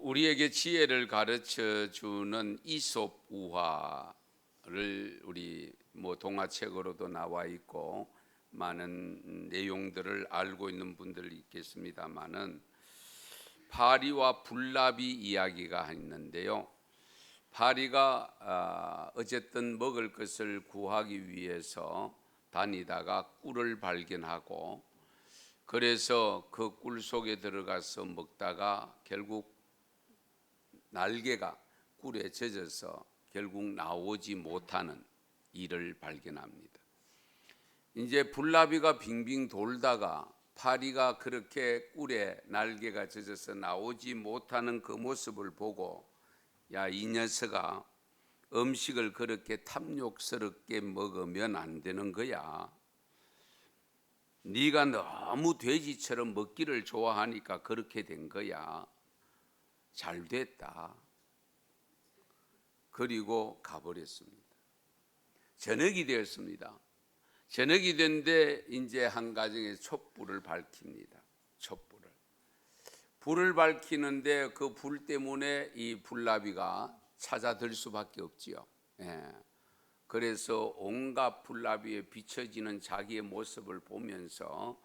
우리에게 지혜를 가르쳐 주는 이솝 우화를 우리 동화책으로도 나와 있고 많은 내용들을 알고 있는 분들이 있겠습니다만은 파리와 불나비 이야기가 있는데요. 파리가 어쨌든 먹을 것을 구하기 위해서 다니다가 꿀을 발견하고 그래서 그 꿀 속에 들어가서 먹다가 결국 날개가 꿀에 젖어서 결국 나오지 못하는 일을 발견합니다. 이제 불나비가 빙빙 돌다가 파리가 그렇게 꿀에 날개가 젖어서 나오지 못하는 그 모습을 보고 야, 이 녀석아, 음식을 그렇게 탐욕스럽게 먹으면 안 되는 거야. 네가 너무 돼지처럼 먹기를 좋아하니까 그렇게 된 거야. 잘 됐다. 그리고 가버렸습니다. 저녁이 되었습니다. 저녁이 된데 이제 한 가정에 촛불을 밝힙니다. 촛불을. 불을 밝히는데 그 불 때문에 이 불나비가 찾아들 수밖에 없지요. 그래서 온갖 불나비에 비춰지는 자기의 모습을 보면서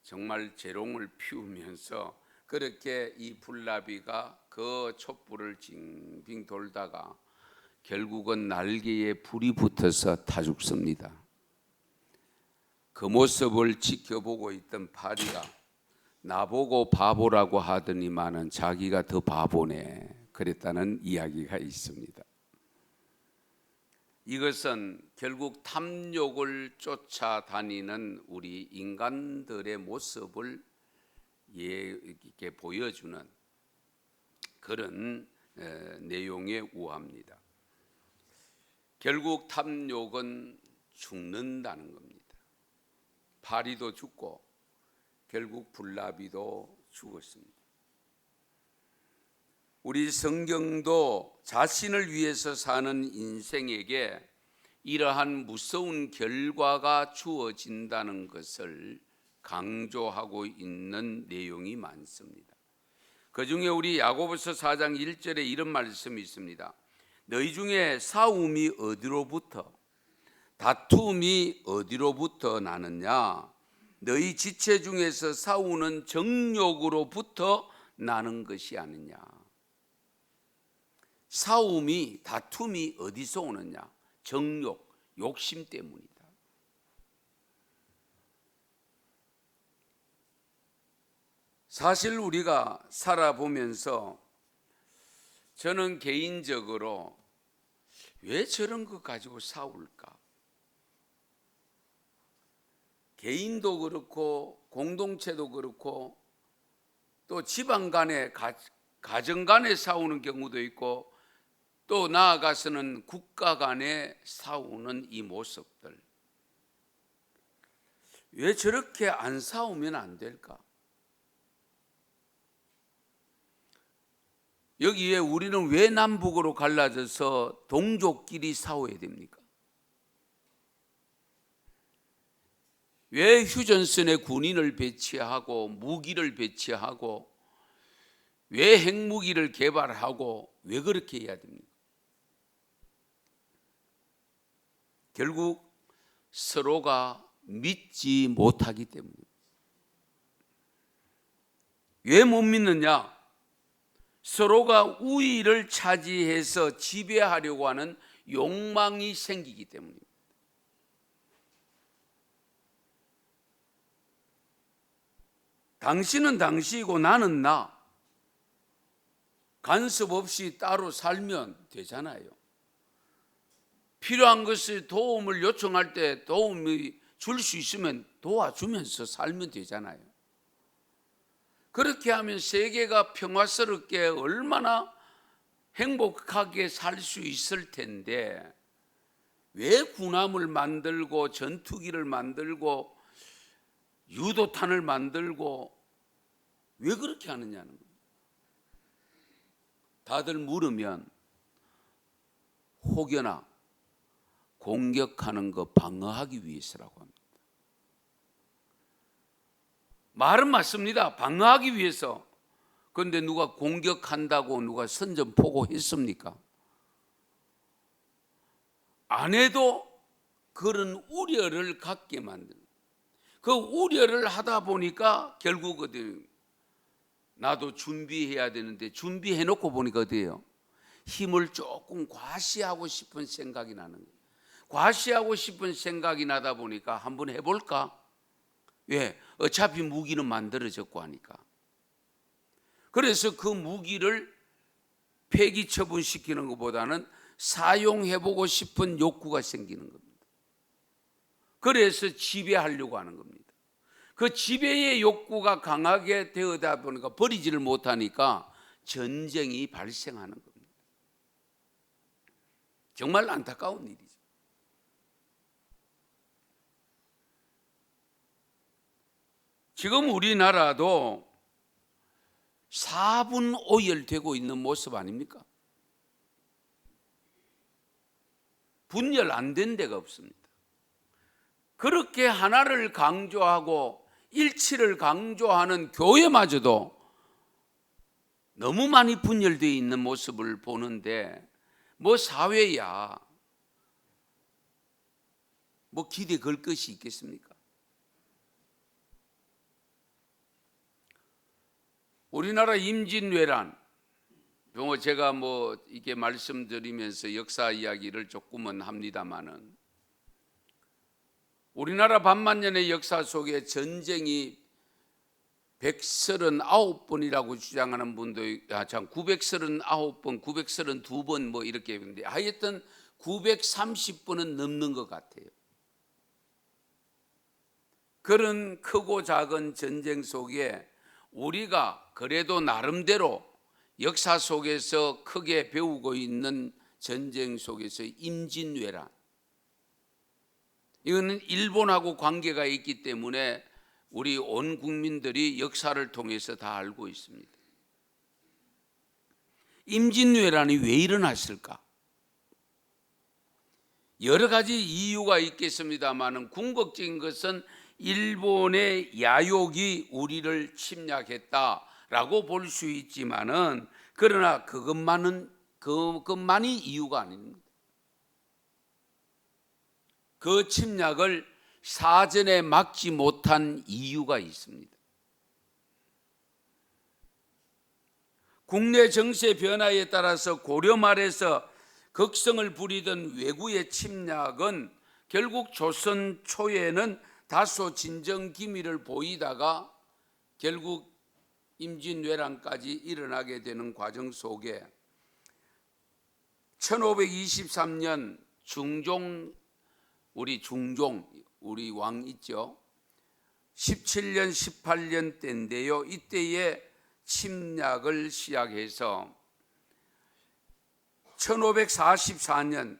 정말 재롱을 피우면서 그렇게 이 불나비가 그 촛불을 징빙 돌다가 결국은 날개에 불이 붙어서 타 죽습니다. 그 모습을 지켜보고 있던 파리가 나보고 바보라고 하더니만은 자기가 더 바보네 그랬다는 이야기가 있습니다. 이것은 결국 탐욕을 쫓아다니는 우리 인간들의 모습을 이렇게 보여주는 그런 내용의 우화입니다. 결국 탐욕은 죽는다는 겁니다. 파리도 죽고 결국 불나비도 죽었습니다. 우리 성경도 자신을 위해서 사는 인생에게 이러한 무서운 결과가 주어진다는 것을 강조하고 있는 내용이 많습니다. 그중에 우리 야고보서 4장 1절에 이런 말씀이 있습니다. 너희 중에 싸움이 어디로부터 다툼이 어디로부터 나느냐? 너희 지체 중에서 싸우는 정욕으로부터 나는 것이 아니냐? 싸움이 다툼이 어디서 오느냐? 정욕, 욕심 때문이다. 사실 우리가 살아보면서 저는 개인적으로 왜 저런 거 가지고 싸울까? 개인도 그렇고 공동체도 그렇고 또 집안 간에 가정 간에 싸우는 경우도 있고 또 나아가서는 국가 간에 싸우는 이 모습들 왜 저렇게 안 싸우면 안 될까? 여기에 우리는 왜 남북으로 갈라져서 동족끼리 싸워야 됩니까? 왜 휴전선에 군인을 배치하고 무기를 배치하고 왜 핵무기를 개발하고 왜 그렇게 해야 됩니까? 결국 서로가 믿지 못하기 때문입니다. 왜 못 믿느냐? 서로가 우위를 차지해서 지배하려고 하는 욕망이 생기기 때문입니다. 당신은 당시이고 나는 나. 간섭 없이 따로 살면 되잖아요. 필요한 것을 도움을 요청할 때 도움이 줄 수 있으면 도와주면서 살면 되잖아요. 그렇게 하면 세계가 평화스럽게 얼마나 행복하게 살 수 있을 텐데 왜 군함을 만들고 전투기를 만들고 유도탄을 만들고 왜 그렇게 하느냐는 거예요. 다들 물으면 혹여나 공격하는 거 방어하기 위해서라고 합니다. 말은 맞습니다. 방어하기 위해서. 그런데 누가 공격한다고 누가 선전포고했습니까? 안 해도 그런 우려를 갖게 만드는, 그 우려를 하다 보니까 결국 어디 나도 준비해야 되는데 준비해 놓고 보니까 어디예요? 힘을 조금 과시하고 싶은 생각이 나는 거예요. 과시하고 싶은 생각이 나다 보니까 한번 해볼까? 왜? 어차피 무기는 만들어졌고 하니까. 그래서 그 무기를 폐기 처분시키는 것보다는 사용해보고 싶은 욕구가 생기는 겁니다. 그래서 지배하려고 하는 겁니다. 그 지배의 욕구가 강하게 되어다 보니까 버리지를 못하니까 전쟁이 발생하는 겁니다. 정말 안타까운 일이죠. 지금 우리나라도 4분 오열되고 있는 모습 아닙니까? 분열 안 된 데가 없습니다. 그렇게 하나를 강조하고 일치를 강조하는 교회마저도 너무 많이 분열되어 있는 모습을 보는데 뭐 사회야 뭐 기대 걸 것이 있겠습니까? 우리나라 임진왜란, 제가 이게 말씀드리면서 역사 이야기를 조금은 합니다만은 우리나라 반만년의 역사 속에 전쟁이 139번이라고 주장하는 분도 939번, 932번 이렇게 했는데 하여튼 930번은 넘는 것 같아요. 그런 크고 작은 전쟁 속에 우리가 그래도 나름대로 역사 속에서 크게 배우고 있는 전쟁 속에서 임진왜란, 이거는 일본하고 관계가 있기 때문에 우리 온 국민들이 역사를 통해서 다 알고 있습니다. 임진왜란이 왜 일어났을까? 여러 가지 이유가 있겠습니다만 궁극적인 것은 일본의 야욕이 우리를 침략했다라고 볼 수 있지만은 그러나 그것만이 이유가 아닙니다. 그 침략을 사전에 막지 못한 이유가 있습니다. 국내 정세 변화에 따라서 고려 말에서 극성을 부리던 왜구의 침략은 결국 조선 초에는 다소 진정 기미를 보이다가 결국 임진왜란까지 일어나게 되는 과정 속에 1523년 우리 왕 있죠. 17년 18년 때인데요. 이때에 침략을 시작해서 1544년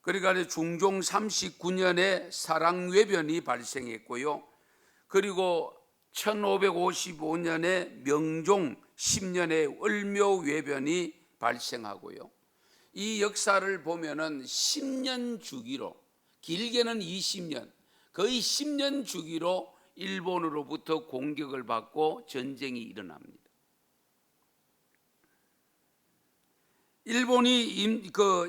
그러니까 중종 39년에 사랑외변이 발생했고요. 그리고 1555년에 명종 10년에 을묘외변이 발생하고요. 이 역사를 보면은 10년 주기로, 길게는 20년, 거의 10년 주기로 일본으로부터 공격을 받고 전쟁이 일어납니다. 일본이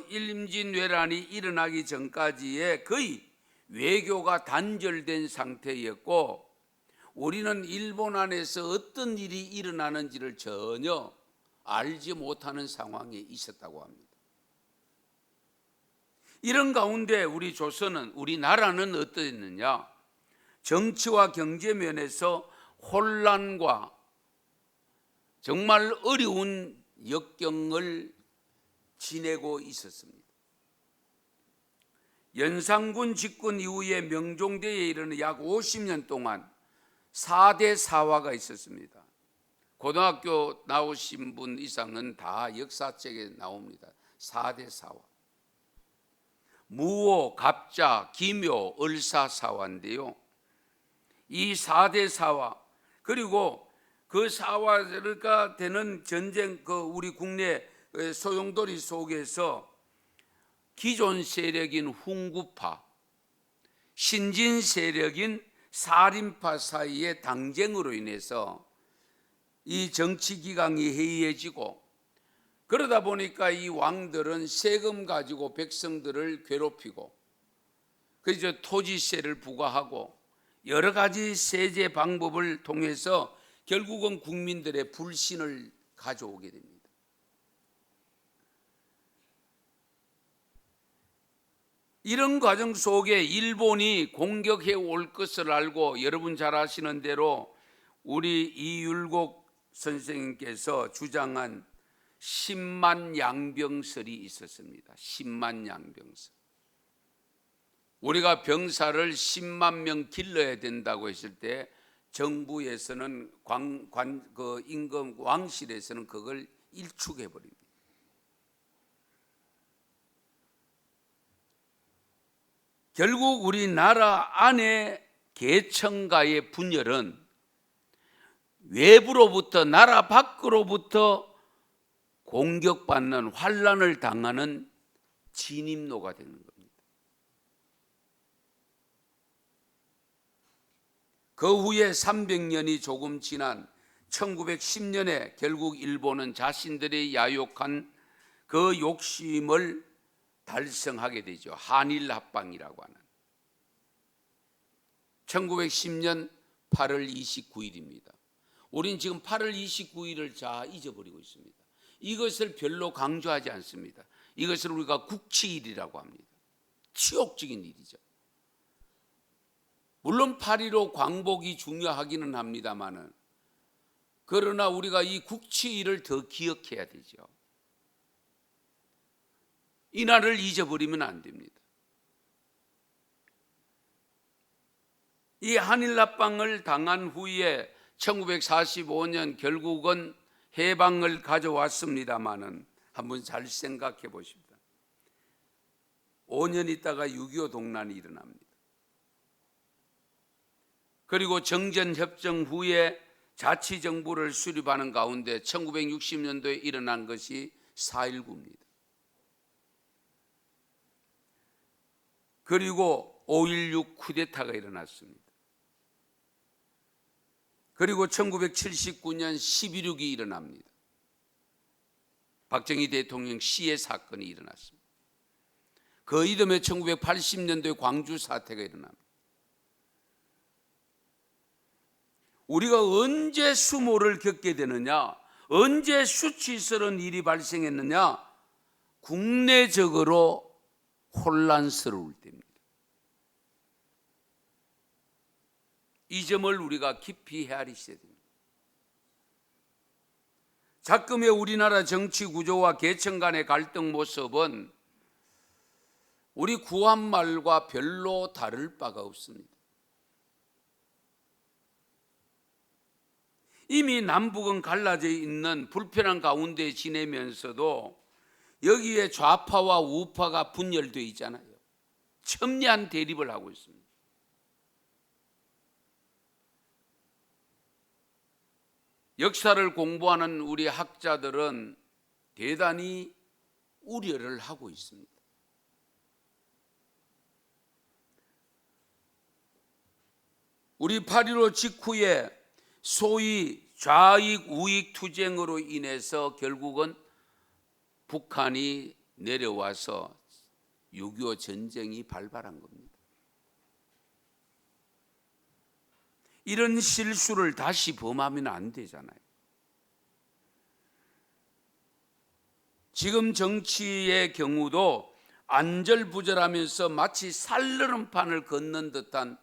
임진왜란이 일어나기 전까지의 거의 외교가 단절된 상태였고 우리는 일본 안에서 어떤 일이 일어나는지를 전혀 알지 못하는 상황에 있었다고 합니다. 이런 가운데 우리나라는 어떠했느냐? 정치와 경제 면에서 혼란과 정말 어려운 역경을 지내고 있었습니다. 연산군 집권 이후에 명종대에 이르는 약 50년 동안 4대 사화가 있었습니다. 고등학교 나오신 분 이상은 다 역사책에 나옵니다. 4대 사화. 무오, 갑자, 기묘, 을사사화인데요. 이 4대 사화 그리고 그 사화가 되는 전쟁 우리 국내 소용돌이 속에서 기존 세력인 훈구파, 신진 세력인 사림파 사이의 당쟁으로 인해서 이 정치 기강이 해이해지고, 그러다 보니까 이 왕들은 세금 가지고 백성들을 괴롭히고, 그래서 토지세를 부과하고 여러 가지 세제 방법을 통해서 결국은 국민들의 불신을 가져오게 됩니다. 이런 과정 속에 일본이 공격해 올 것을 알고, 여러분 잘 아시는 대로 우리 이율곡 선생님께서 주장한 10만 양병설이 있었습니다. 10만 양병설. 우리가 병사를 10만 명 길러야 된다고 했을 때 정부에서는 임금 왕실에서는 그걸 일축해 버립니다. 결국 우리나라 안에 계층과의 분열은 외부로부터, 나라 밖으로부터 공격받는, 환란을 당하는 진입로가 되는 겁니다. 그 후에 300년이 조금 지난 1910년에 결국 일본은 자신들이 야욕한 그 욕심을 달성하게 되죠. 한일 합방이라고 하는. 1910년 8월 29일입니다. 우린 지금 8월 29일을 다 잊어버리고 있습니다. 이것을 별로 강조하지 않습니다. 이것을 우리가 국치일이라고 합니다. 치욕적인 일이죠. 물론 8.15 광복이 중요하기는 합니다만은, 그러나 우리가 이 국치일을 더 기억해야 되죠. 이 날을 잊어버리면 안 됩니다. 이 한일합방을 당한 후에 1945년 결국은 해방을 가져왔습니다마는, 한번 잘 생각해 보십니다. 5년 있다가 6.25 동란이 일어납니다. 그리고 정전협정 후에 자치정부를 수립하는 가운데 1960년도에 일어난 것이 4.19입니다. 그리고 5.16 쿠데타가 일어났습니다. 그리고 1979년 11.6이 일어납니다. 박정희 대통령 시해 사건이 일어났습니다. 그 이듬해 1980년도에 광주 사태가 일어납니다. 우리가 언제 수모를 겪게 되느냐, 언제 수치스러운 일이 발생했느냐, 국내적으로 혼란스러울 때입니다. 이 점을 우리가 깊이 헤아리셔야 됩니다. 작금의 우리나라 정치 구조와 계층 간의 갈등 모습은 우리 구한말과 별로 다를 바가 없습니다. 이미 남북은 갈라져 있는 불편한 가운데 지내면서도 여기에 좌파와 우파가 분열되어 있잖아요. 첨예한 대립을 하고 있습니다. 역사를 공부하는 우리 학자들은 대단히 우려를 하고 있습니다. 우리 8.15 직후에 소위 좌익 우익 투쟁으로 인해서 결국은 북한이 내려와서 6.25 전쟁이 발발한 겁니다. 이런 실수를 다시 범하면 안 되잖아요. 지금 정치의 경우도 안절부절하면서 마치 살얼음판을 걷는 듯한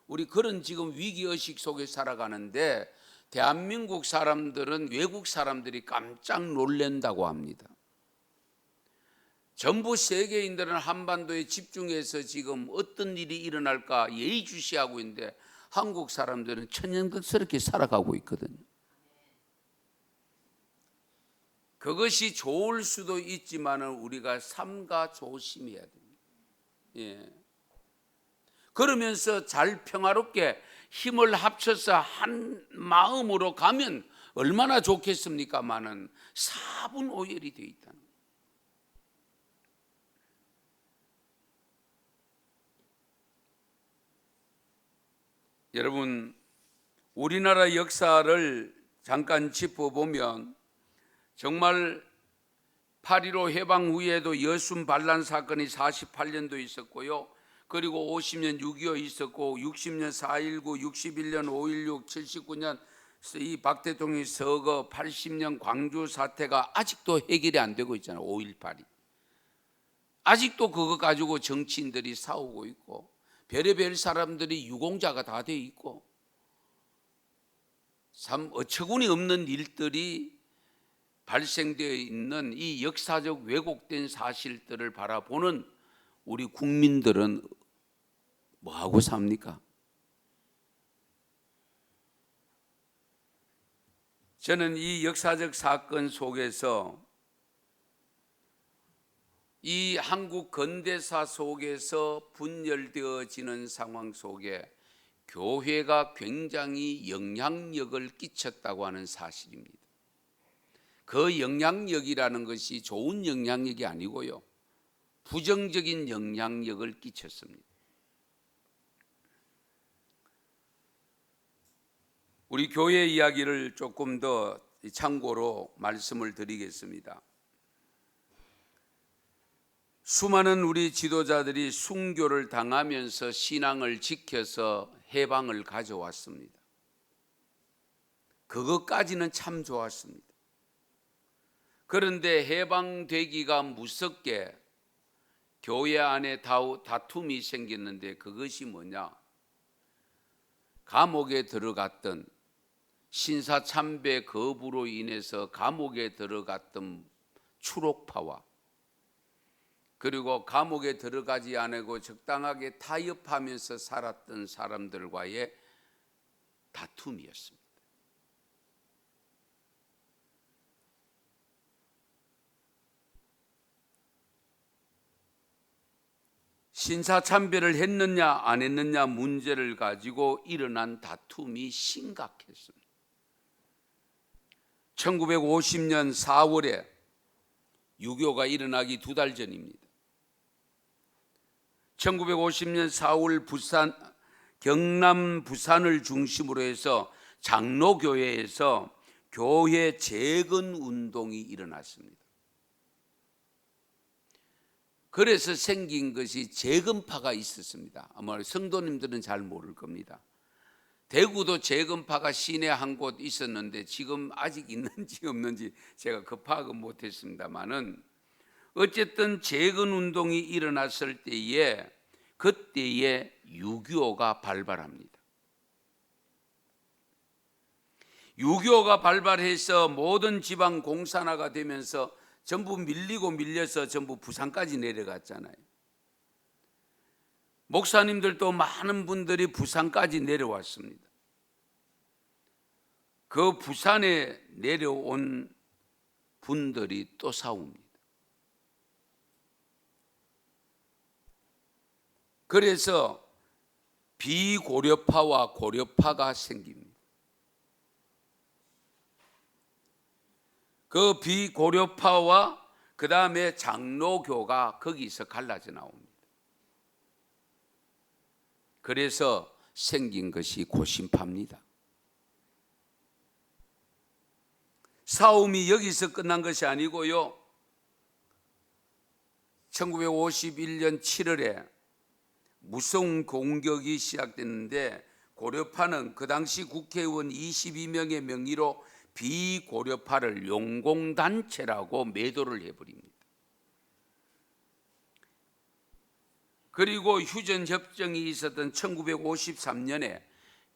우리 그런 지금 위기의식 속에 살아가는데, 대한민국 사람들은 외국 사람들이 깜짝 놀란다고 합니다. 전부 세계인들은 한반도에 집중해서 지금 어떤 일이 일어날까 예의주시하고 있는데, 한국 사람들은 천연덕스럽게 살아가고 있거든요. 그것이 좋을 수도 있지만 우리가 삼가 조심해야 됩니다. 예. 그러면서 잘 평화롭게 힘을 합쳐서 한 마음으로 가면 얼마나 좋겠습니까마는 사분오열이 되어 있다는 거예요. 여러분, 우리나라 역사를 잠깐 짚어보면 정말 8.15 해방 후에도 여순 반란 사건이 48년도 있었고요. 그리고 50년 6.25 있었고 60년 4.19, 61년 5.16, 79년 이 박 대통령의 서거, 80년 광주 사태가 아직도 해결이 안 되고 있잖아요. 5.18이. 아직도 그거 가지고 정치인들이 싸우고 있고 별의별 사람들이 유공자가 다 돼 있고 참 어처구니 없는 일들이 발생되어 있는 이 역사적 왜곡된 사실들을 바라보는 우리 국민들은 뭐하고 삽니까? 저는 이 역사적 사건 속에서 이 한국 근대사 속에서 분열되어지는 상황 속에 교회가 굉장히 영향력을 끼쳤다고 하는 사실입니다. 그 영향력이라는 것이 좋은 영향력이 아니고요. 부정적인 영향력을 끼쳤습니다. 우리 교회 이야기를 조금 더 참고로 말씀을 드리겠습니다. 수많은 우리 지도자들이 순교를 당하면서 신앙을 지켜서 해방을 가져왔습니다. 그것까지는 참 좋았습니다. 그런데 해방되기가 무섭게 교회 안에 다툼이 생겼는데 그것이 뭐냐? 감옥에 들어갔던 신사참배 거부로 인해서 감옥에 들어갔던 추록파와 그리고 감옥에 들어가지 않고 적당하게 타협하면서 살았던 사람들과의 다툼이었습니다. 신사참배를 했느냐 안 했느냐 문제를 가지고 일어난 다툼이 심각했습니다. 1950년 4월에 유교가 일어나기 2달 전입니다. 1950년 4월 경남 부산을 중심으로 해서 장로교회에서 교회 재건 운동이 일어났습니다. 그래서 생긴 것이 재건파가 있었습니다. 아마 성도님들은 잘 모를 겁니다. 대구도 재건파가 시내 한 곳 있었는데 지금 아직 있는지 없는지 제가 그 파악은 못했습니다만은 어쨌든 재건 운동이 일어났을 때에 그때에 6.25가 발발합니다. 6.25가 발발해서 모든 지방 공산화가 되면서 전부 밀려서 전부 부산까지 내려갔잖아요. 목사님들도 많은 분들이 부산까지 내려왔습니다. 그 부산에 내려온 분들이 또 싸웁니다. 그래서 비고려파와 고려파가 생깁니다. 그 비고려파와 그 다음에 장로교가 거기서 갈라져 나옵니다. 그래서 생긴 것이 고신파입니다. 싸움이 여기서 끝난 것이 아니고요. 1951년 7월에 무성 공격이 시작됐는데 고려파는 그 당시 국회의원 22명의 명의로 비고려파를 용공단체라고 매도를 해버립니다. 그리고 휴전협정이 있었던 1953년에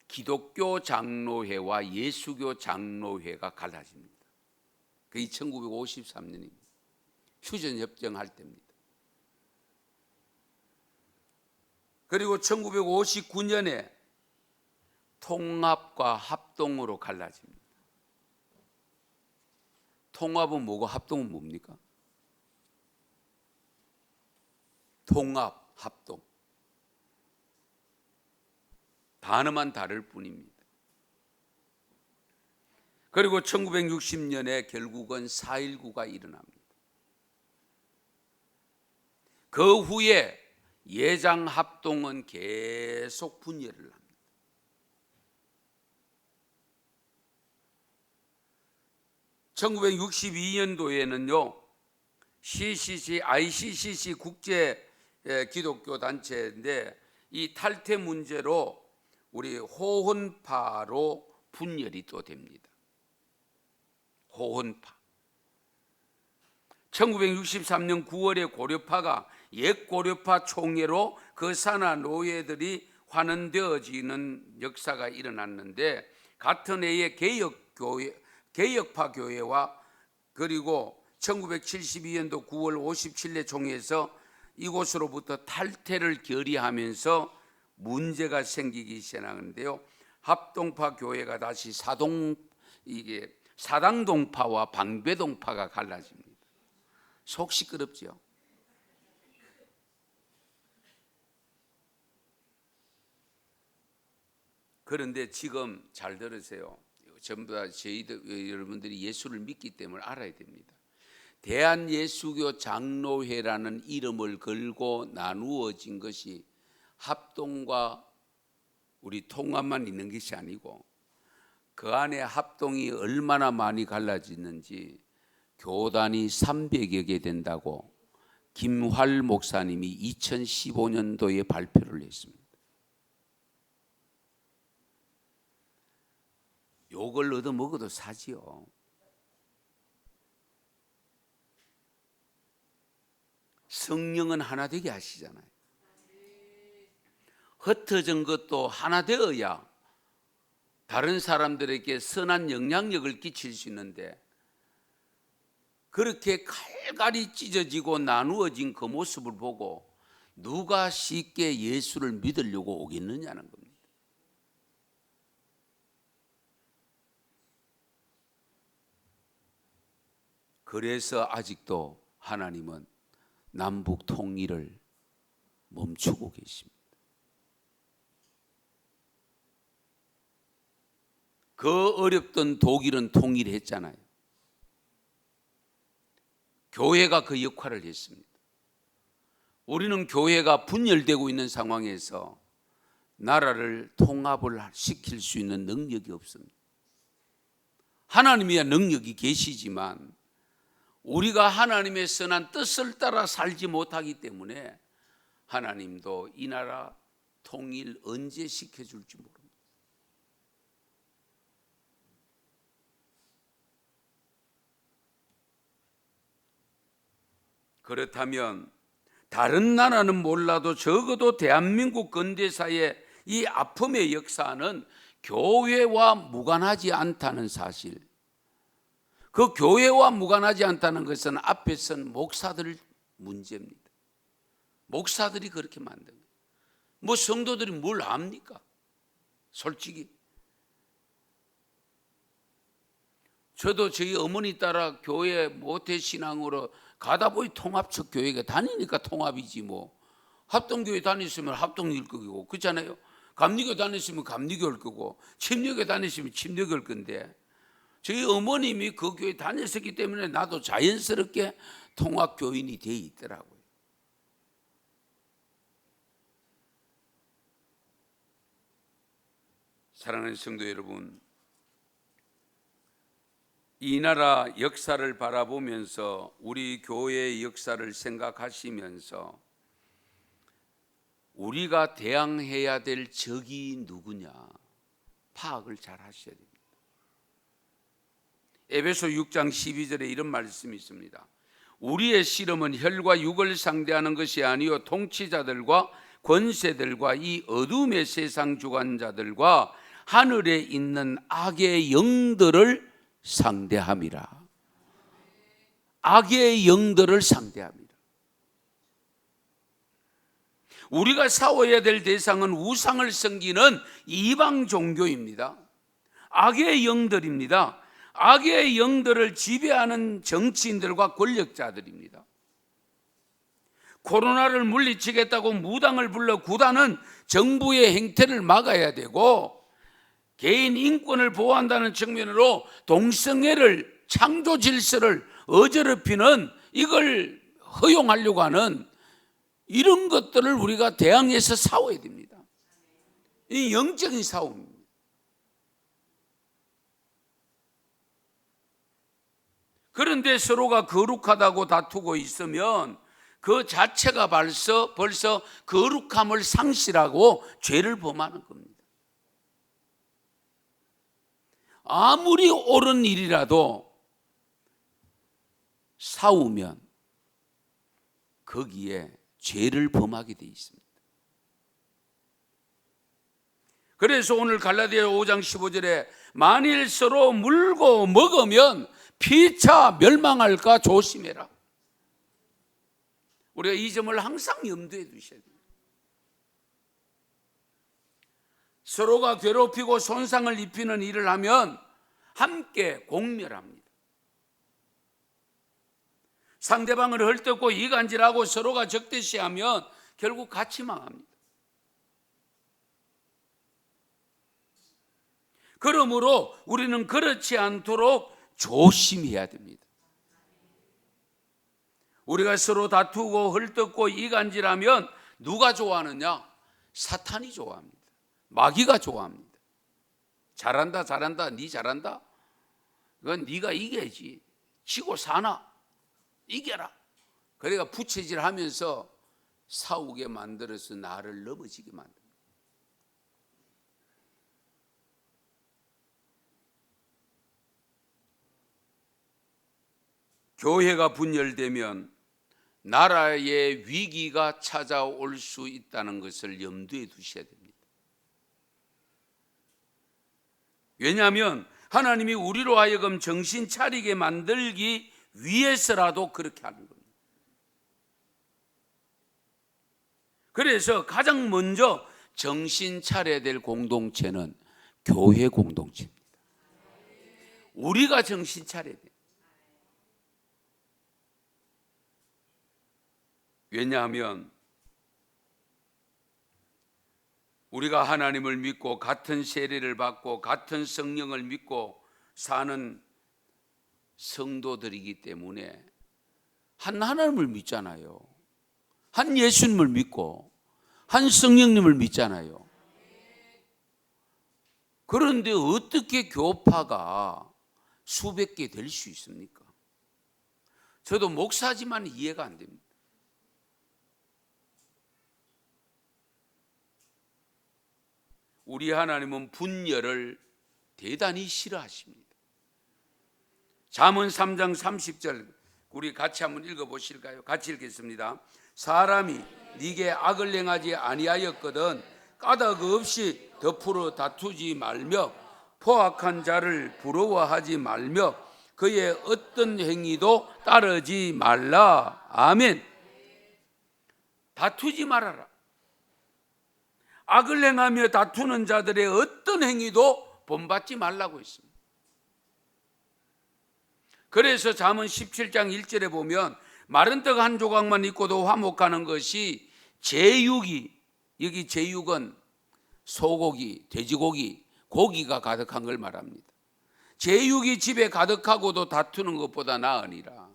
기독교 장로회와 예수교 장로회가 갈라집니다. 그게 1953년입니다. 휴전협정 할 때입니다. 그리고 1959년에 통합과 합동으로 갈라집니다. 통합은 뭐고 합동은 뭡니까? 통합, 합동. 단어만 다를 뿐입니다. 그리고 1960년에 결국은 4.19가 일어납니다. 그 후에 예장 합동은 계속 분열을 합니다. 1962년도에는요 ICCC 국제 기독교 단체인데 이 탈퇴 문제로 우리 호혼파로 분열이 또 됩니다. 호혼파. 1963년 9월에 고려파가 옛 고려파 총회로 그 산하 노예들이 환원되어지는 역사가 일어났는데, 같은 해에 개혁파 교회와 그리고 1972년도 9월 57회 총회에서 이곳으로부터 탈퇴를 결의하면서 문제가 생기기 시작하는데요. 합동파 교회가 다시 사당동파와 방배동파가 갈라집니다. 속 시끄럽죠. 그런데 지금 잘 들으세요. 전부 다 여러분들이 예수를 믿기 때문에 알아야 됩니다. 대한예수교 장로회라는 이름을 걸고 나누어진 것이 합동과 우리 통합만 있는 것이 아니고, 그 안에 합동이 얼마나 많이 갈라지는지 교단이 300여 개 된다고 김활 목사님이 2015년도에 발표를 했습니다. 욕을 얻어먹어도 사지요. 성령은 하나 되게 하시잖아요. 흩어진 것도 하나 되어야 다른 사람들에게 선한 영향력을 끼칠 수 있는데, 그렇게 칼갈이 찢어지고 나누어진 그 모습을 보고 누가 쉽게 예수를 믿으려고 오겠느냐는 겁니다. 그래서 아직도 하나님은 남북 통일을 멈추고 계십니다. 그 어렵던 독일은 통일했잖아요. 교회가 그 역할을 했습니다. 우리는 교회가 분열되고 있는 상황에서 나라를 통합을 시킬 수 있는 능력이 없습니다. 하나님이야 능력이 계시지만 우리가 하나님의 선한 뜻을 따라 살지 못하기 때문에 하나님도 이 나라 통일 언제 시켜줄지 모릅니다. 그렇다면 다른 나라는 몰라도 적어도 대한민국 근대사의 이 아픔의 역사는 교회와 무관하지 않다는 사실, 그 교회와 무관하지 않다는 것은 앞에 선 목사들 문제입니다. 목사들이 그렇게 만든 거예요. 뭐 성도들이 뭘 압니까? 솔직히 저도 저희 어머니 따라 교회 모태신앙으로 가다 보니 통합적 교회가 다니니까 통합이지, 뭐 합동교회 다녔으면 합동일 거고, 그렇잖아요. 감리교 다녔으면 감리교일 거고, 침례교 다녔으면 침례교일 건데, 저희 어머님이 그 교회 다녔었기 때문에 나도 자연스럽게 통합교인이 돼 있더라고요. 사랑하는 성도 여러분, 이 나라 역사를 바라보면서 우리 교회의 역사를 생각하시면서 우리가 대항해야 될 적이 누구냐 파악을 잘 하셔야 됩니다. 에베소 6장 12절에 이런 말씀이 있습니다. 우리의 씨름은 혈과 육을 상대하는 것이 아니요 통치자들과 권세들과 이 어둠의 세상 주관자들과 하늘에 있는 악의 영들을 상대함이라. 악의 영들을 상대합니다. 우리가 싸워야 될 대상은 우상을 섬기는 이방 종교입니다. 악의 영들입니다. 악의 영들을 지배하는 정치인들과 권력자들입니다. 코로나를 물리치겠다고 무당을 불러 구다는 정부의 행태를 막아야 되고, 개인 인권을 보호한다는 측면으로 동성애를, 창조 질서를 어지럽히는, 이걸 허용하려고 하는 이런 것들을 우리가 대항해서 싸워야 됩니다. 이 영적인 싸움입니다. 그런데 서로가 거룩하다고 다투고 있으면 그 자체가 벌써 거룩함을 상실하고 죄를 범하는 겁니다. 아무리 옳은 일이라도 싸우면 거기에 죄를 범하게 돼 있습니다. 그래서 오늘 갈라디아 5장 15절에 만일 서로 물고 먹으면 피차 멸망할까 조심해라. 우리가 이 점을 항상 염두에 두셔야 돼요. 서로가 괴롭히고 손상을 입히는 일을 하면 함께 공멸합니다. 상대방을 헐뜯고 이간질하고 서로가 적대시하면 결국 같이 망합니다. 그러므로 우리는 그렇지 않도록 조심해야 됩니다. 우리가 서로 다투고 헐뜯고 이간질하면 누가 좋아하느냐? 사탄이 좋아합니다. 마귀가 좋아합니다. 잘한다 니 잘한다, 그건 네가 이겨야지, 지고 사나 이겨라. 그러니까 부채질하면서 싸우게 만들어서 나를 넘어지게 만듭니다. 교회가 분열되면 나라의 위기가 찾아올 수 있다는 것을 염두에 두셔야 됩니다. 왜냐하면 하나님이 우리로 하여금 정신 차리게 만들기 위해서라도 그렇게 하는 겁니다. 그래서 가장 먼저 정신 차려야 될 공동체는 교회 공동체입니다. 우리가 정신 차려야 돼요. 왜냐하면 우리가 하나님을 믿고 같은 세례를 받고 같은 성령을 믿고 사는 성도들이기 때문에 한 하나님을 믿잖아요. 한 예수님을 믿고 한 성령님을 믿잖아요. 그런데 어떻게 교파가 수백 개 될 수 있습니까? 저도 목사지만 이해가 안 됩니다. 우리 하나님은 분열을 대단히 싫어하십니다. 잠언 3장 30절 우리 같이 한번 읽어보실까요? 같이 읽겠습니다. 사람이 네게 악을 행하지 아니하였거든 까닭 없이 덮으로 다투지 말며 포악한 자를 부러워하지 말며 그의 어떤 행위도 따르지 말라. 아멘. 다투지 말아라. 악을 행하며 다투는 자들의 어떤 행위도 본받지 말라고 했습니다. 그래서 잠언 17장 1절에 보면 마른 떡 한 조각만 있고도 화목하는 것이 제육이, 여기 제육은 소고기, 돼지고기, 고기가 가득한 걸 말합니다. 제육이 집에 가득하고도 다투는 것보다 나으니라.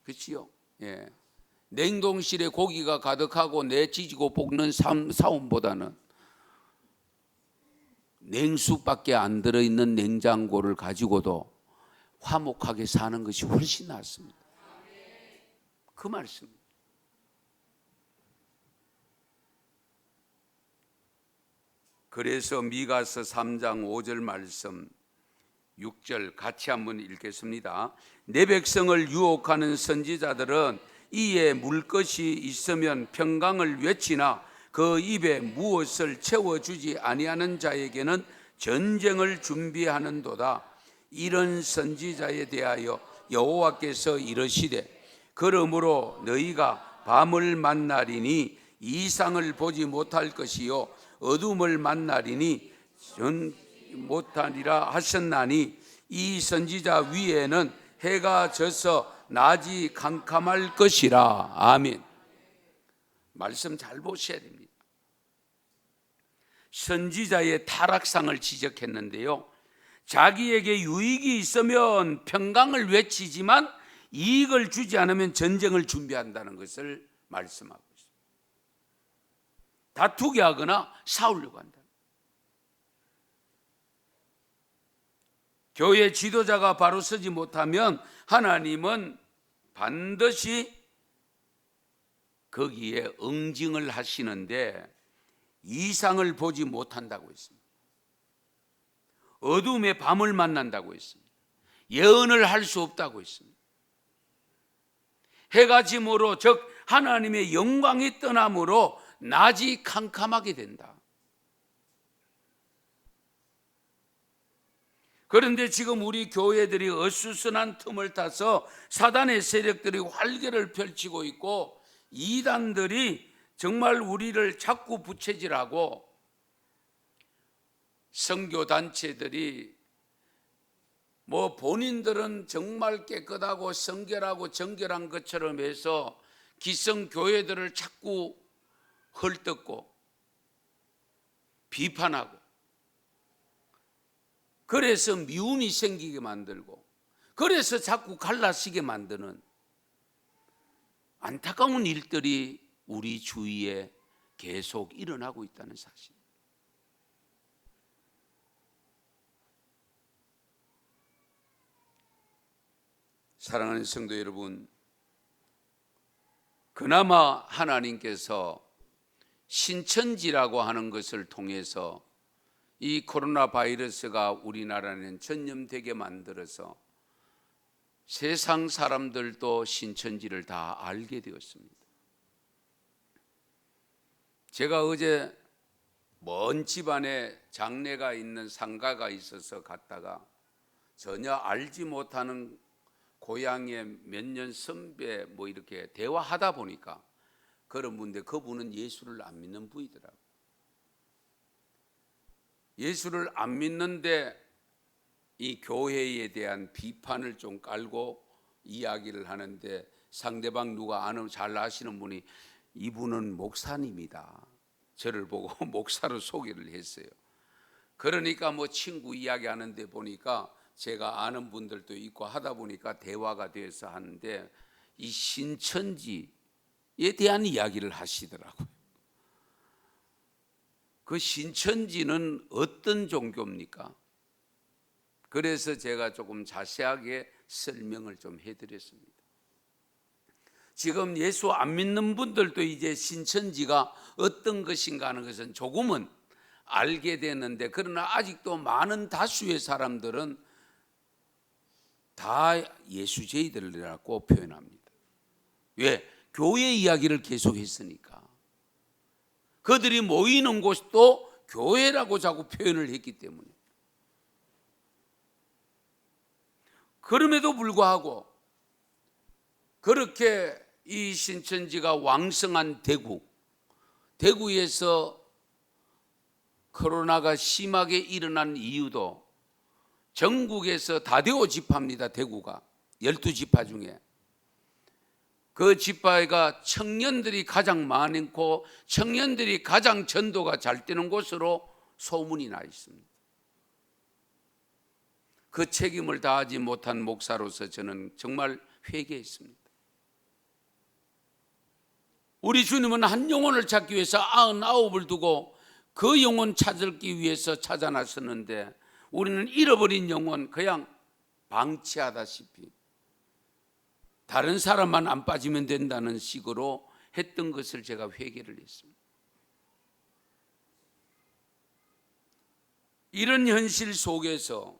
그렇지요? 예. 냉동실에 고기가 가득하고 내 지지고 볶는 싸움보다는 냉수밖에 안 들어있는 냉장고를 가지고도 화목하게 사는 것이 훨씬 낫습니다. 그 말씀입니다. 그래서 미가서 3장 5절 말씀 6절 같이 한번 읽겠습니다. 내 백성을 유혹하는 선지자들은 이에 물 것이 있으면 평강을 외치나 그 입에 무엇을 채워주지 아니하는 자에게는 전쟁을 준비하는도다. 이런 선지자에 대하여 여호와께서 이르시되 그러므로 너희가 밤을 만나리니 이상을 보지 못할 것이요 어둠을 만나리니 못하리라 하셨나니 이 선지자 위에는 해가 져서 낮이 캄캄할 것이라. 아멘. 말씀 잘 보셔야 됩니다. 선지자의 타락상을 지적했는데요, 자기에게 유익이 있으면 평강을 외치지만 이익을 주지 않으면 전쟁을 준비한다는 것을 말씀하고 있습니다. 다투게 하거나 싸우려고 한다. 교회 지도자가 바로 서지 못하면 하나님은 반드시 거기에 응징을 하시는데 이상을 보지 못한다고 했습니다. 어둠의 밤을 만난다고 했습니다. 예언을 할 수 없다고 했습니다. 해가 짐으로, 즉 하나님의 영광이 떠남으로 낮이 캄캄하게 된다. 그런데 지금 우리 교회들이 어수선한 틈을 타서 사단의 세력들이 활개를 펼치고 있고, 이단들이 정말 우리를 자꾸 부채질하고, 선교단체들이 본인들은 정말 깨끗하고 성결하고 정결한 것처럼 해서 기성교회들을 자꾸 헐뜯고 비판하고, 그래서 미움이 생기게 만들고, 그래서 자꾸 갈라지게 만드는 안타까운 일들이 우리 주위에 계속 일어나고 있다는 사실. 사랑하는 성도 여러분, 그나마 하나님께서 신천지라고 하는 것을 통해서 이 코로나 바이러스가 우리나라는 전염되게 만들어서 세상 사람들도 신천지를 다 알게 되었습니다. 제가 어제 먼 집안에 장례가 있는 상가가 있어서 갔다가 전혀 알지 못하는 고향의 몇 년 선배 이렇게 대화하다 보니까 그런 분인데, 그분은 예수를 안 믿는 분이더라고요. 예수를 안 믿는데 이 교회에 대한 비판을 좀 깔고 이야기를 하는데, 상대방 누가 잘 아시는 분이 이분은 목사님이다. 저를 보고 목사로 소개를 했어요. 그러니까 친구 이야기하는데 보니까 제가 아는 분들도 있고 하다 보니까 대화가 돼서 하는데, 이 신천지에 대한 이야기를 하시더라고요. 그 신천지는 어떤 종교입니까? 그래서 제가 조금 자세하게 설명을 좀 해드렸습니다. 지금 예수 안 믿는 분들도 이제 신천지가 어떤 것인가 하는 것은 조금은 알게 되는데, 그러나 아직도 많은 다수의 사람들은 다 예수제이들이라고 표현합니다. 왜? 교회 이야기를 계속 했으니까. 그들이 모이는 곳도 교회라고 자꾸 표현을 했기 때문에. 그럼에도 불구하고 그렇게 이 신천지가 왕성한 대구에서 코로나가 심하게 일어난 이유도 전국에서 다대오 지파입니다. 대구가 12지파 중에 그 지파가 청년들이 가장 많고 청년들이 가장 전도가 잘 되는 곳으로 소문이 나 있습니다. 그 책임을 다하지 못한 목사로서 저는 정말 회개했습니다. 우리 주님은 한 영혼을 찾기 위해서 99을 두고 그 영혼 찾기 위해서 찾아 나섰는데, 우리는 잃어버린 영혼 그냥 방치하다시피 다른 사람만 안 빠지면 된다는 식으로 했던 것을 제가 회개를 했습니다. 이런 현실 속에서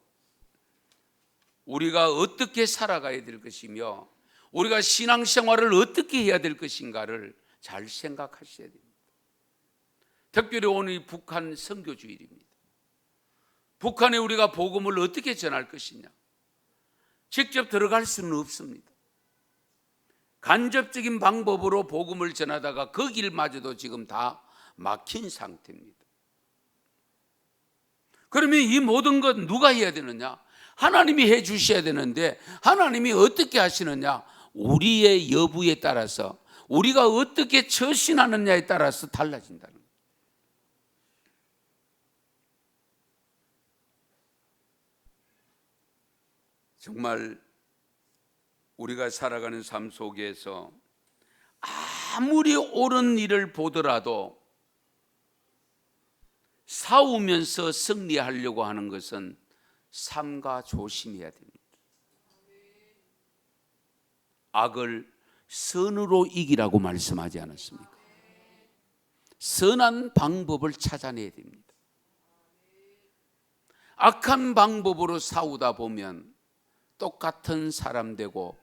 우리가 어떻게 살아가야 될 것이며 우리가 신앙생활을 어떻게 해야 될 것인가를 잘 생각하셔야 됩니다. 특별히 오늘 북한 선교주일입니다. 북한에 우리가 복음을 어떻게 전할 것이냐? 직접 들어갈 수는 없습니다. 간접적인 방법으로 복음을 전하다가 그 길마저도 지금 다 막힌 상태입니다. 그러면 이 모든 것 누가 해야 되느냐? 하나님이 해 주셔야 되는데, 하나님이 어떻게 하시느냐? 우리의 여부에 따라서, 우리가 어떻게 처신하느냐에 따라서 달라진다는 거예요. 정말 우리가 살아가는 삶 속에서 아무리 옳은 일을 보더라도 싸우면서 승리하려고 하는 것은 삼가 조심해야 됩니다. 악을 선으로 이기라고 말씀하지 않았습니까? 선한 방법을 찾아내야 됩니다. 악한 방법으로 싸우다 보면 똑같은 사람 되고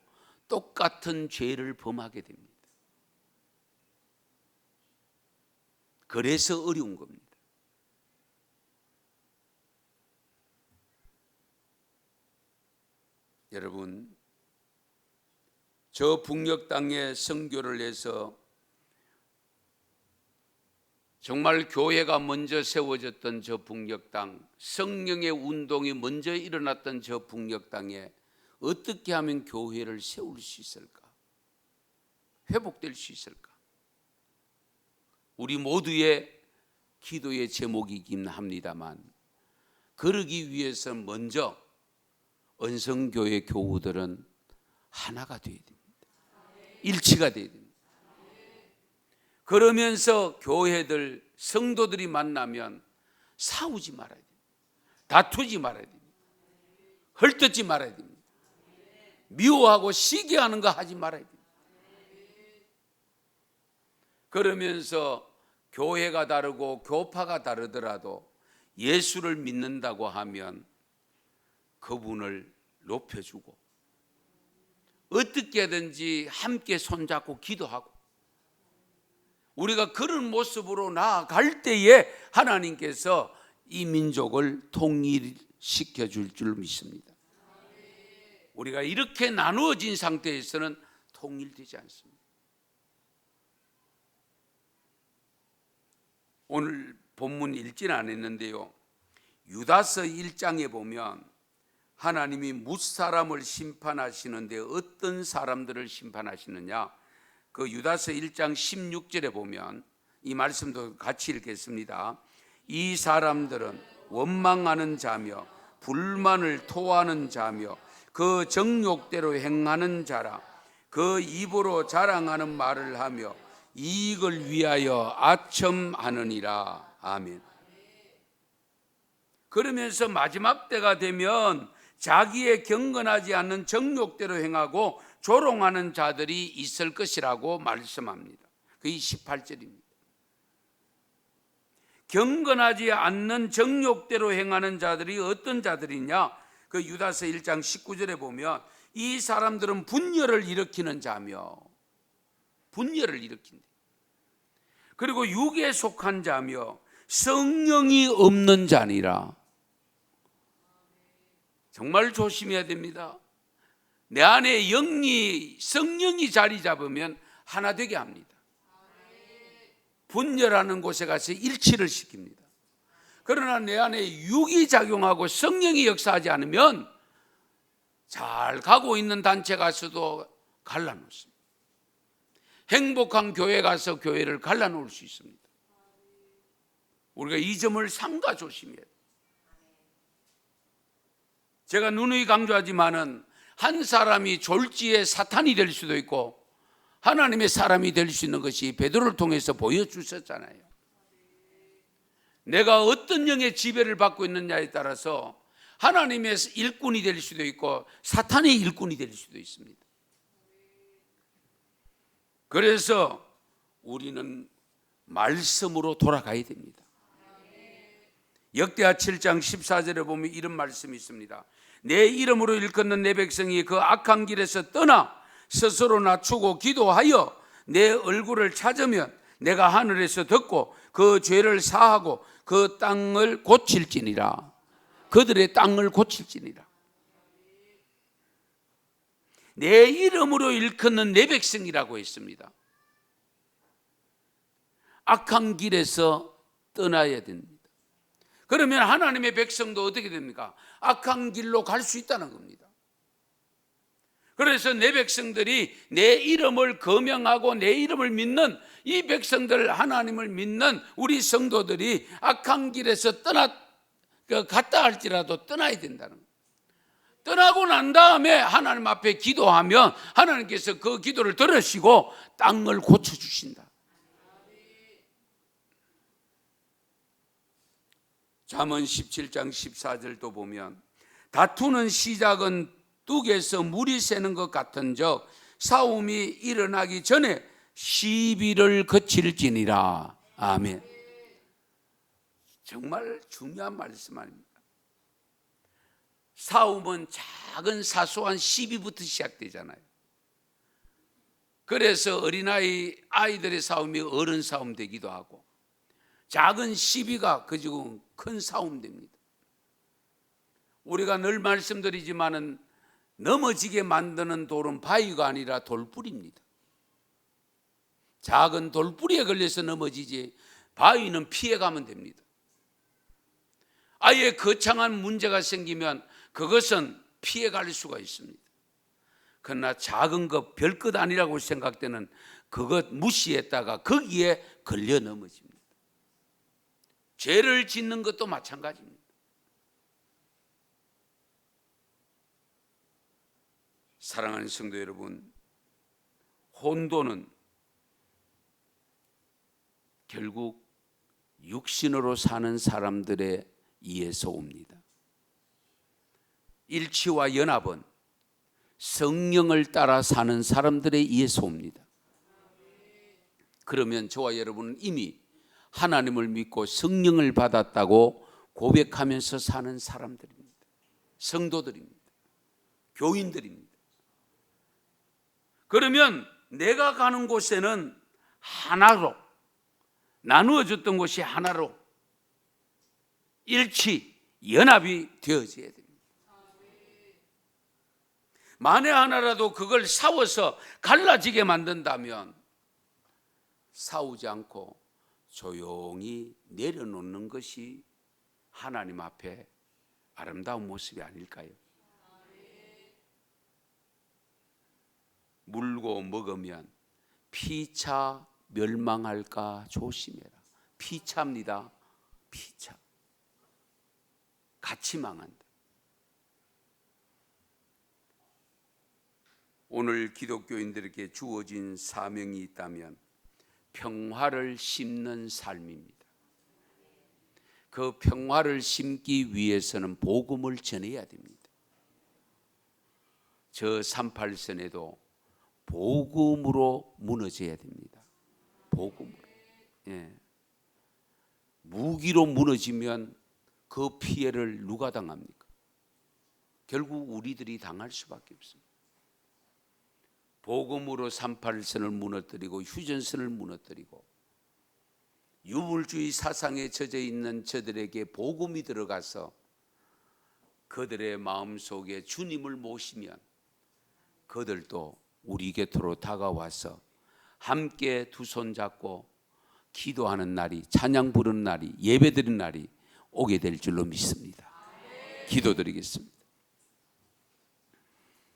똑같은 죄를 범하게 됩니다. 그래서 어려운 겁니다. 여러분, 저 북녘 땅에 선교를 해서 정말 교회가 먼저 세워졌던 저 북녘 땅, 성령의 운동이 먼저 일어났던 저 북녘 땅에 어떻게 하면 교회를 세울 수 있을까? 회복될 수 있을까? 우리 모두의 기도의 제목이긴 합니다만, 그러기 위해서 먼저 언성교회 교우들은 하나가 되어야 됩니다. 일치가 되어야 됩니다. 그러면서 교회들, 성도들이 만나면 싸우지 말아야 됩니다. 다투지 말아야 됩니다. 헐뜯지 말아야 됩니다. 미워하고 시기하는 거 하지 말아야 됩니다. 그러면서 교회가 다르고 교파가 다르더라도 예수를 믿는다고 하면 그분을 높여주고 어떻게든지 함께 손잡고 기도하고 우리가 그런 모습으로 나아갈 때에 하나님께서 이 민족을 통일시켜 줄 줄 믿습니다. 우리가 이렇게 나누어진 상태에서는 통일되지 않습니다. 오늘 본문 읽지는 않았는데요, 유다서 1장에 보면 하나님이 무사람을 심판하시는데 어떤 사람들을 심판하시느냐, 그 유다서 1장 16절에 보면 이 말씀도 같이 읽겠습니다. 이 사람들은 원망하는 자며 불만을 토하는 자며 그 정욕대로 행하는 자라. 그 입으로 자랑하는 말을 하며 이익을 위하여 아첨하느니라. 아멘. 그러면서 마지막 때가 되면 자기의 경건하지 않는 정욕대로 행하고 조롱하는 자들이 있을 것이라고 말씀합니다. 그게 18절입니다. 경건하지 않는 정욕대로 행하는 자들이 어떤 자들이냐? 그 유다서 1장 19절에 보면 이 사람들은 분열을 일으키는 자며, 분열을 일으킨다. 그리고 육에 속한 자며 성령이 없는 자니라. 정말 조심해야 됩니다. 내 안에 영이, 성령이 자리 잡으면 하나 되게 합니다. 분열하는 곳에 가서 일치를 시킵니다. 그러나 내 안에 육이 작용하고 성령이 역사하지 않으면 잘 가고 있는 단체 가서도 갈라놓습니다. 행복한 교회 가서 교회를 갈라놓을 수 있습니다. 우리가 이 점을 삼가 조심해야 돼요. 제가 누누이 강조하지만은 한 사람이 졸지의 사탄이 될 수도 있고 하나님의 사람이 될 수 있는 것이 베드로를 통해서 보여주셨잖아요. 내가 어떤 영의 지배를 받고 있느냐에 따라서 하나님의 일꾼이 될 수도 있고 사탄의 일꾼이 될 수도 있습니다. 그래서 우리는 말씀으로 돌아가야 됩니다. 역대하 7장 14절에 보면 이런 말씀이 있습니다. 내 이름으로 일컫는 내 백성이 그 악한 길에서 떠나 스스로 낮추고 기도하여 내 얼굴을 찾으면 내가 하늘에서 듣고 그 죄를 사하고 그 땅을 고칠지니라. 그들의 땅을 고칠지니라. 내 이름으로 일컫는 내 백성이라고 했습니다. 악한 길에서 떠나야 됩니다. 그러면 하나님의 백성도 어떻게 됩니까? 악한 길로 갈 수 있다는 겁니다. 그래서 내 백성들이 내 이름을 거명하고 내 이름을 믿는 이 백성들, 하나님을 믿는 우리 성도들이 악한 길에서 갔다 할지라도 떠나야 된다는 거예요. 떠나고 난 다음에 하나님 앞에 기도하면 하나님께서 그 기도를 들으시고 땅을 고쳐주신다. 잠언 17장 14절도 보면 다투는 시작은 뚝에서 물이 새는 것 같은즉 싸움이 일어나기 전에 시비를 거칠지니라. 아멘. 정말 중요한 말씀 아닙니까? 싸움은 작은 사소한 시비부터 시작되잖아요. 그래서 아이들의 싸움이 어른 싸움 되기도 하고, 작은 시비가 그지고 큰 싸움 됩니다. 우리가 늘 말씀드리지만은 넘어지게 만드는 돌은 바위가 아니라 돌뿌리입니다. 작은 돌뿌리에 걸려서 넘어지지 바위는 피해가면 됩니다. 아예 거창한 문제가 생기면 그것은 피해갈 수가 있습니다. 그러나 작은 것, 별것 아니라고 생각되는 그것 무시했다가 거기에 걸려 넘어집니다. 죄를 짓는 것도 마찬가지입니다. 사랑하는 성도 여러분, 혼돈은 결국 육신으로 사는 사람들에 의해서 옵니다. 일치와 연합은 성령을 따라 사는 사람들에 의해서 옵니다. 그러면 저와 여러분은 이미 하나님을 믿고 성령을 받았다고 고백하면서 사는 사람들입니다. 성도들입니다. 교인들입니다. 그러면 내가 가는 곳에는 하나로 나누어졌던 것이 하나로 일치, 연합이 되어져야 됩니다. 만에 하나라도 그걸 싸워서 갈라지게 만든다면 싸우지 않고 조용히 내려놓는 것이 하나님 앞에 아름다운 모습이 아닐까요? 물고 먹으면 피차 멸망할까 조심해라. 피차입니다. 피차. 같이 망한다. 오늘 기독교인들에게 주어진 사명이 있다면 평화를 심는 삶입니다. 그 평화를 심기 위해서는 복음을 전해야 됩니다. 저 38선에도 복음으로 무너져야 됩니다. 복음으로. 예. 무기로 무너지면 그 피해를 누가 당합니까? 결국 우리들이 당할 수밖에 없습니다. 복음으로 38선을 무너뜨리고 휴전선을 무너뜨리고 유물주의 사상에 젖어 있는 저들에게 복음이 들어가서 그들의 마음속에 주님을 모시면 그들도 우리 곁으로 다가와서 함께 두 손 잡고 기도하는 날이, 찬양 부르는 날이, 예배드리는 날이 오게 될 줄로 믿습니다. 기도드리겠습니다.